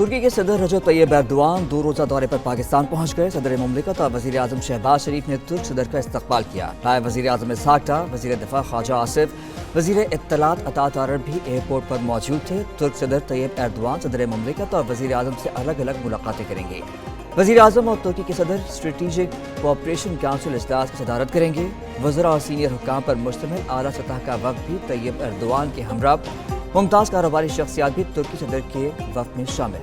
तुर्की के सदर रजब Tayyip Erdogan 2 रोज़ा दौरे पर पाकिस्तान पहुंच गए। सदर मुमलिकत और वज़ीर आज़म शहबाज शरीफ ने तुर्क सदर का इस्तकबाल किया। नायब वज़ीर आज़म इसहाक डार, वज़ीर दिफा ख्वाजा आसिफ, वज़ीर इत्तलात अतात आरर भी एयरपोर्ट पर मौजूद थे। तुर्क सदर तैयब एर्दोआन सदर मुमलिकत और वज़ीर आज़म से अलग अलग मुलाकातें करेंगे। वज़ीर आज़म और तुर्की के सदर स्ट्रेटेजिक कोऑपरेशन काउंसिल इजलास की सदारत करेंगे। वज़रा और सीनियर हुक्काम पर मुश्तमिल आला सतह का वफ़द भी तैयब एर्दोआन के हमरा मुमताज़ कारोबारी शख्सियात भी तुर्की सदर के वफ़द में शामिल।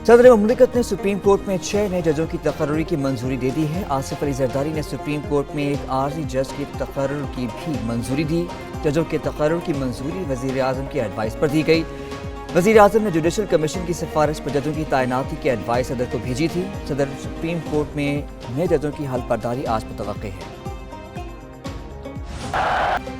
सदर मुमलिकत ने सुप्रीम कोर्ट में 6 नए जजों की तकर्री की मंजूरी दे दी है। आसिफ अली जरदारी ने सुप्रीम कोर्ट में एक आर्जी जज की तकर्र की भी मंजूरी दी। जजों के तकर्र की मंजूरी वज़ीर आज़म की एडवाइस पर दी गई। वज़ीर आज़म ने जुडिशल कमीशन की सिफारिश पर जजों की तैनाती की एडवाइस सदर को भेजी थी। सदर सुप्रीम कोर्ट में नए जजों की हल्फबर्दारी आज मुतवक्किल है।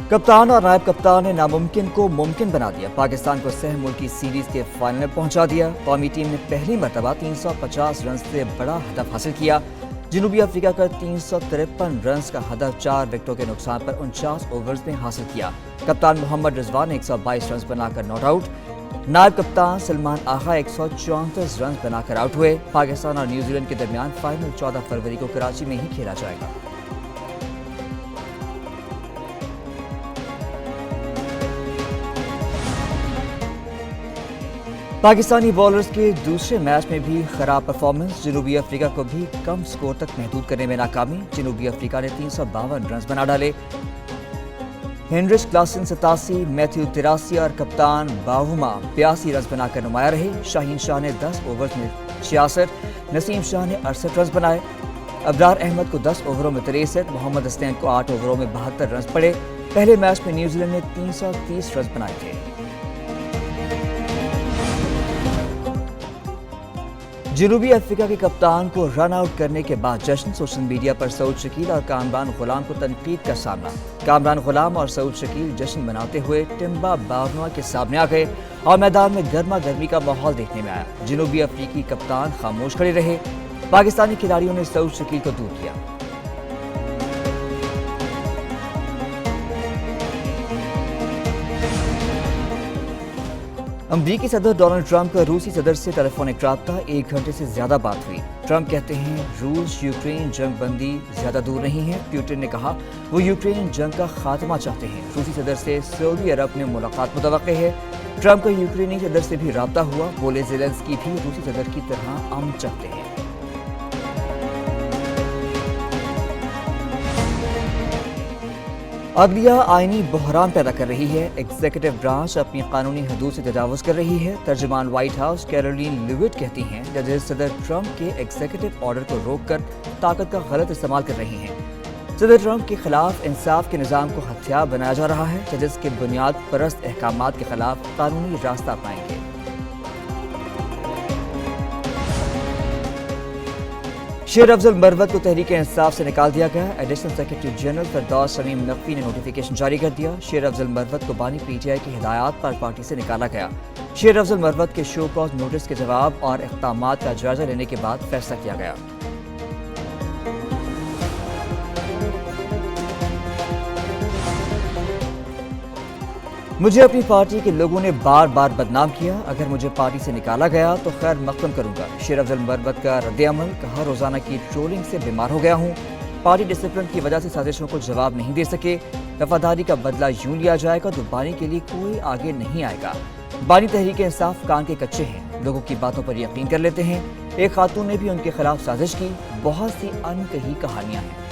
कप्तान और नायब कप्तान ने नामुमकिन को मुमकिन बना दिया। पाकिस्तान को सह मुल्की सीरीज के फाइनल में पहुंचा दिया। कौमी टीम ने पहली मरतबा 350 रन से बड़ा हदफ हासिल किया। जनूबी अफ्रीका का 353 रन का हदफ 4 विकेटों के नुकसान पर 49 ओवर्स में हासिल किया। कप्तान मोहम्मद रिजवान ने 122 रन बनाकर नॉट आउट। नायब कप्तान सलमान आगा 134 रन बनाकर आउट हुए। पाकिस्तान और न्यूजीलैंड के दरमियान फाइनल 14 फरवरी को कराची में ही खेला जाएगा। पाकिस्तानी बॉलर्स के दूसरे मैच में भी खराब परफॉर्मेंस। जनूबी अफ्रीका को भी कम स्कोर तक महदूद करने में नाकामी। जनूबी अफ्रीका ने 352 रन बना डाले। हेनरिच क्लासन 87, मैथ्यू 83 और कप्तान बावुमा 82 रन बनाकर नुमाया रहे। शाहीन शाह ने 10 ओवर में 66, नसीम शाह ने 68 रन बनाए। अबरार अहमद को 10 ओवरों में 63, मोहम्मद हसनैन को 8 ओवरों में 72 रन पड़े। पहले मैच में न्यूजीलैंड ने 330 रन बनाए थे। जनूबी अफ्रीका के कप्तान को रन आउट करने के बाद जश्न। सोशल मीडिया पर सऊद शकील और कामरान गुलाम को तनकीद का सामना। कामरान गुलाम और सऊद शकील जश्न मनाते हुए टिम्बा बावनुआ के सामने आ गए और मैदान में गर्मा गर्मी का माहौल देखने में आया। जनूबी अफ्रीकी कप्तान खामोश खड़े रहे। पाकिस्तानी खिलाड़ियों ने सऊद शकील को दूर किया। अमरीकी सदर डोनाल्ड ट्रंप का रूसी सदर से टेलीफोनिक राब्ता 1 घंटे से ज्यादा बात हुई। ट्रंप कहते हैं रूस यूक्रेन जंग बंदी ज्यादा दूर नहीं है। पुतिन ने कहा वो यूक्रेन जंग का खात्मा चाहते हैं। रूसी सदर से सऊदी अरब में मुलाकात मुतवक्किल है। ट्रंप का यूक्रेनी सदर से भी राब्ता हुआ। बोले ज़ेलेंस्की भी रूसी सदर की तरह अमन चाहते हैं। अदलिया आईनी बहरान पैदा कर रही है। एग्जीक्यूटिव ब्रांच अपनी कानूनी हदूद से तजावुज कर रही है। तर्जुमान व्हाइट हाउस कैरोलिन लिविट कहती हैं जजेस सदर ट्रंप के एग्जीक्यूटिव ऑर्डर को रोककर ताकत का गलत इस्तेमाल कर रही हैं। सदर ट्रंप के खिलाफ इंसाफ के निज़ाम को हथियार बनाया जा रहा है। जजेस के बुनियाद परस्त अहकामात के खिलाफ कानूनी रास्ता अपनाएंगे। शेर अफजल मरवत को तहरीक इंसाफ से निकाल दिया गया। एडिशनल सेक्रेटरी जनरल फिरदौस शमीम नकवी ने नोटिफिकेशन जारी कर दिया। शेर अफजल मरवत को बानी पीटीआई की हिदायत पर पार्टी से निकाला गया। शेर अफजल मरवत के शो कॉज नोटिस के जवाब और इक़दामात का जायजा लेने के बाद फैसला किया गया। मुझे अपनी पार्टी के लोगों ने बार बार बदनाम किया। अगर मुझे पार्टी से निकाला गया तो खैर मकदम करूंगा। शेर अफजल मरवत का रद्द-ए-अमल। कहा रोजाना की ट्रोलिंग से बीमार हो गया हूं। पार्टी डिसिप्लिन की वजह से साजिशों को जवाब नहीं दे सके। वफादारी का बदला यूं लिया जाएगा तो बानी के लिए कोई आगे नहीं आएगा। बानी तहरीक इंसाफ कान के कच्चे हैं। लोगों की बातों पर यकीन कर लेते हैं। एक खातून ने भी उनके खिलाफ साजिश की। बहुत सी अनकही कहानियां हैं।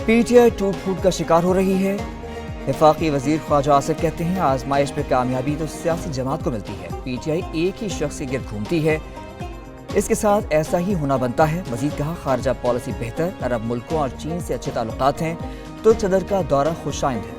पीटीआई टूट फूट का शिकार हो रही है। वफाकी वजीर ख्वाजा आसिफ कहते हैं आजमाइश में कामयाबी तो सियासी जमात को मिलती है। पीटीआई एक ही शख्स के गिर्द घूमती है। इसके साथ ऐसा ही होना बनता है। मजीद कहा खारजा पॉलिसी बेहतर। अरब मुल्कों और चीन से अच्छे ताल्लुकात हैं। तुर्क सदर का दौरा खुशाइंद है।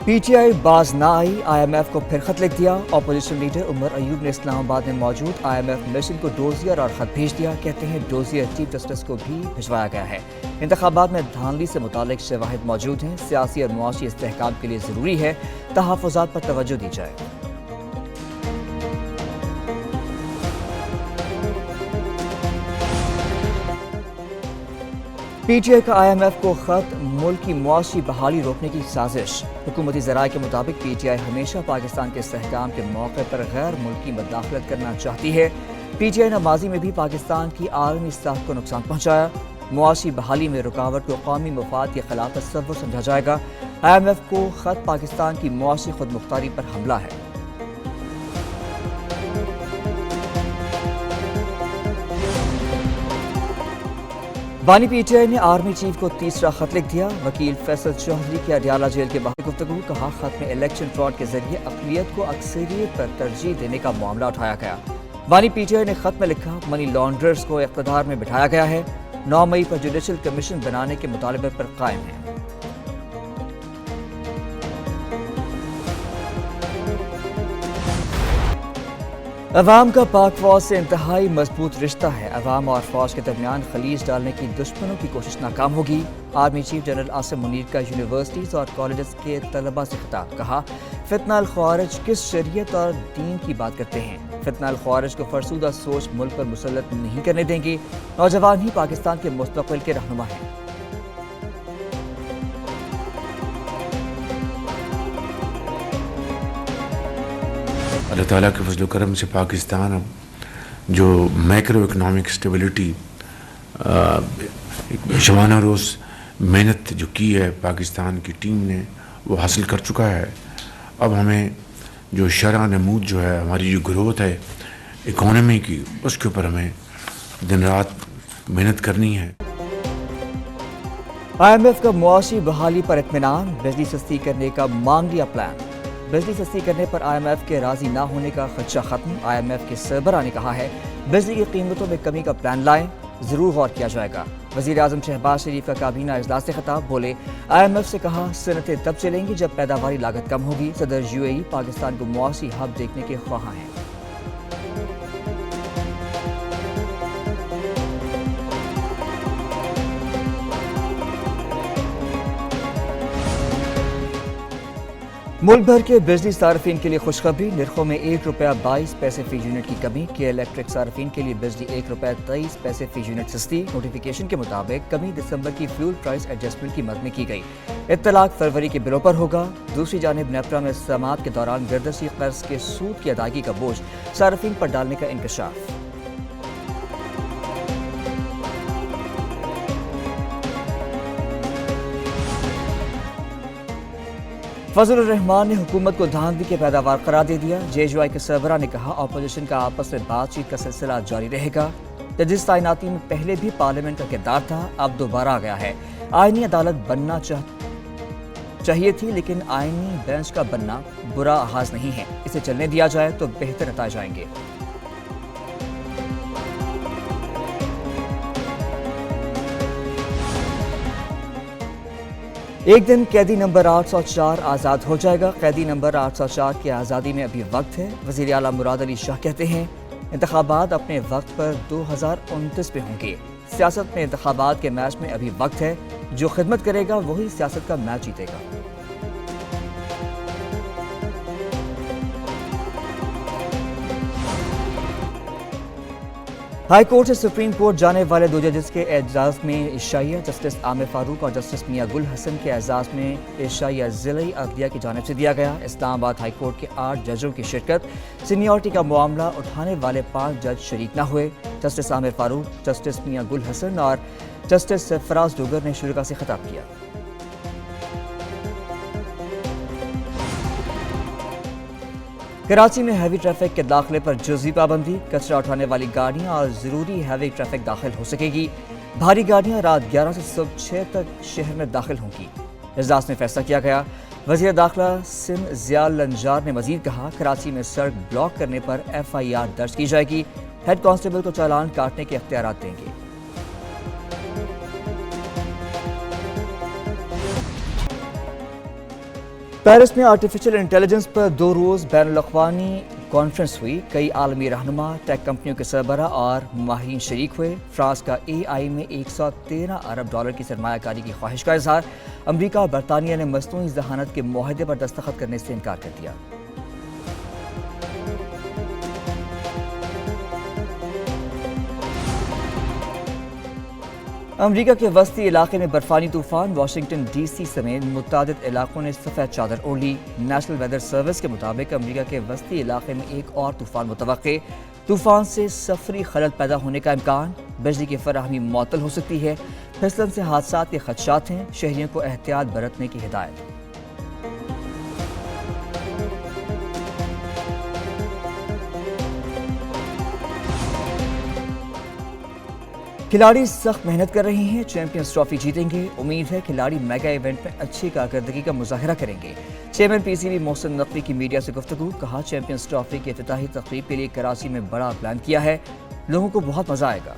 पीटीआई बाज ना आई। IMF को फिर खत लिख दिया। अपोजिशन लीडर उमर अयूब ने इस्लामाबाद में मौजूद IMF मिशन को डोजियर और खत भेज दिया। कहते हैं डोजियर चीफ जस्टिस को भी भिजवाया गया है। انتخابات میں دھاندلی سے متعلق شواہد موجود ہیں، سیاسی اور معاشی استحکام کے لیے ضروری ہے تحفظات پر توجہ دی جائے۔ پی ٹی آئی کا آئی ایم ایف کو خط، ملک کی معاشی بحالی روکنے کی سازش۔ حکومتی ذرائع کے مطابق پی ٹی آئی ہمیشہ پاکستان کے استحکام کے موقع پر غیر ملکی مداخلت کرنا چاہتی ہے۔ پی ٹی آئی نے ماضی میں بھی پاکستان کی عالمی ساکھ کو نقصان پہنچایا۔ معاشی بحالی میں رکاوٹ کو قومی مفاد کے خلاف تصور سمجھا جائے گا۔ آئی ایم ایف کو خط پاکستان کی معاشی خود مختاری پر حملہ ہے۔ بانی پی ٹی آئی نے آرمی چیف کو تیسرا خط لکھ دیا۔ وکیل فیصل چوہدری کی اڈیالہ جیل کے باہر گفتگو، کہا خط میں الیکشن فراڈ کے ذریعے اقلیت کو اکثریت پر ترجیح دینے کا معاملہ اٹھایا گیا۔ بانی پی ٹی آئی نے خط میں لکھا، منی لانڈررز کو اقتدار میں بٹھایا گیا ہے، 9 مئی پر جوڈیشل کمیشن بنانے کے مطالبے پر قائم ہے۔ عوام کا پاک فوج سے انتہائی مضبوط رشتہ ہے۔ عوام اور فوج کے درمیان خلیج ڈالنے کی دشمنوں کی کوشش ناکام ہوگی۔ Army chief general Asim Munir کا یونیورسٹیز اور کالجز کے طلباء سے خطاب، کہا فتنہ الخوارج کس شریعت اور دین کی بات کرتے ہیں؟ فتنہ الخوارج کو فرسودہ سوچ ملک پر مسلط نہیں کرنے دیں گے۔ نوجوان ہی پاکستان کے مستقبل کے رہنما ہیں۔ اللہ تعالیٰ کے فضل و کرم سے پاکستان اب جو میکرو اکنامک اسٹیبلٹی شبانہ روز محنت جو کی ہے پاکستان کی ٹیم نے وہ حاصل کر چکا ہے۔ اب ہمیں جو شرح نمود جو ہے ہماری جو گروتھ ہے اکانومی کی، اس کے اوپر ہمیں دن رات محنت کرنی ہے۔ آئی ایم ایف کا معاشی بحالی پر اطمینان، بجلی سستی کرنے کا مانگ لیا پلان۔ بجلی سستی کرنے پر آئی ایم ایف کے راضی نہ ہونے کا خدشہ ختم۔ آئی ایم ایف کے سربراہ نے کہا ہے بجلی کی قیمتوں میں کمی کا پلان لائیں، ضرور غور کیا جائے گا۔ وزیر اعظم شہباز شریف کا کابینہ اجلاس سے خطاب، بولے آئی ایم ایف سے کہا صنعتیں تب چلیں گی جب پیداواری لاگت کم ہوگی۔ صدر یو اے ای پاکستان کو معاشی ہب دیکھنے کے خواہاں ہیں۔ ملک بھر کے بجلی صارفین کے لیے خوشخبری، نرخوں میں 1 روپیہ 22 پیسے فی یونٹ کی کمی۔ کے الیکٹرک صارفین کے لیے بجلی 1 روپیہ 23 پیسے فی یونٹ سستی۔ نوٹیفیکیشن کے مطابق کمی دسمبر کی فیول پرائس ایڈجسٹمنٹ کی مد میں کی گئی، اطلاق فروری کے بلوں پر ہوگا۔ دوسری جانب نیپرا میں سماعت کے دوران گردشی قرض کے سود کی ادائیگی کا بوجھ صارفین پر ڈالنے کا انکشاف۔ فضل الرحمان نے حکومت کو دھاندلی کے پیداوار قرار دے دیا۔ جے یو آئی کے سربراہ نے کہا اپوزیشن کا آپس میں بات چیت کا سلسلہ جاری رہے گا۔ ججز تعیناتی میں پہلے بھی پارلیمنٹ کا کردار تھا، اب دوبارہ آ گیا ہے۔ آئینی عدالت بننا چاہیے تھی، لیکن آئینی بینچ کا بننا برا آغاز نہیں ہے، اسے چلنے دیا جائے تو بہتر نتائج آئیں گے۔ ایک دن قیدی نمبر 804 آزاد ہو جائے گا۔ قیدی نمبر 804 کی آزادی میں ابھی وقت ہے۔ وزیر اعلیٰ مراد علی شاہ کہتے ہیں انتخابات اپنے وقت پر 2029 میں ہوں گے۔ سیاست میں انتخابات کے میچ میں ابھی وقت ہے، جو خدمت کرے گا وہی سیاست کا میچ جیتے گا۔ ہائی کورٹ سے سپریم کورٹ جانے والے 2 ججز کے اعزاز میں عشائیہ، جسٹس عامر فاروق اور جسٹس میاں گل حسن کے اعزاز میں عشائیہ ضلعی عدلیہ کی جانب سے دیا گیا۔ اسلام آباد ہائی کورٹ کے 8 ججوں کی شرکت، سینیورٹی کا معاملہ اٹھانے والے 5 جج شریک نہ ہوئے۔ جسٹس عامر فاروق، جسٹس میاں گل حسن اور جسٹس فراز ڈوگر نے شرکا سے خطاب کیا۔ کراچی میں ہیوی ٹریفک کے داخلے پر جزوی پابندی، کچرا اٹھانے والی گاڑیاں اور ضروری ہیوی ٹریفک داخل ہو سکے گی۔ بھاری گاڑیاں رات 11 سے صبح 6 تک شہر میں داخل ہوں گی۔ اجلاس میں فیصلہ کیا گیا۔ وزیر داخلہ سندھ ضیاء النجار نے مزید کہا کراچی میں سڑک بلاک کرنے پر FIR درج کی جائے گی، ہیڈ کانسٹیبل کو چالان کاٹنے کے اختیارات دیں گے۔ پیرس میں آرٹیفیشل انٹیلیجنس پر 2 روز بین الاقوامی कॉन्फ्रेंस हुई। कई आलमी रहनुमा, टेक कंपनियों के सरबराह और माहिरीन शरीक हुए। फ्रांस का AI में $113 अरब की सरमायाकारी की ख्वाहिश का इजहार। अमरीका और बरतानिया ने मसनूई जहानत के मुआहदे पर दस्तखत करने से इनकार कर दिया। अमरीका के वस्ती इलाके में बर्फानी तूफान। वाशिंगटन DC समेत मुतादिद इलाकों ने सफ़ेद चादर ओढ़ ली। नेशनल वेदर सर्विस के मुताबिक अमरीका के वस्ती इलाके में एक और तूफान मुतवक्के। तूफान से सफरी खलल पैदा होने का इम्कान। बिजली की फराहमी मुअत्तल हो सकती है। फिसलन से हादसात के खदशात हैं। शहरियों को एहतियात बरतने की हिदायत। खिलाड़ी सख्त मेहनत कर रहे हैं, चैंपियंस ट्रॉफी जीतेंगे। उम्मीद है खिलाड़ी मेगा इवेंट में अच्छी कारकर्दगी का मुजाहरा करेंगे। चेयरमैन PCB मोहसिन नकवी की मीडिया से गुफ्तगू। कहा, चैंपियंस ट्रॉफी की इफ्तिताही तकरीब के लिए कराची में बड़ा प्लान किया है, लोगों को बहुत मजा आएगा।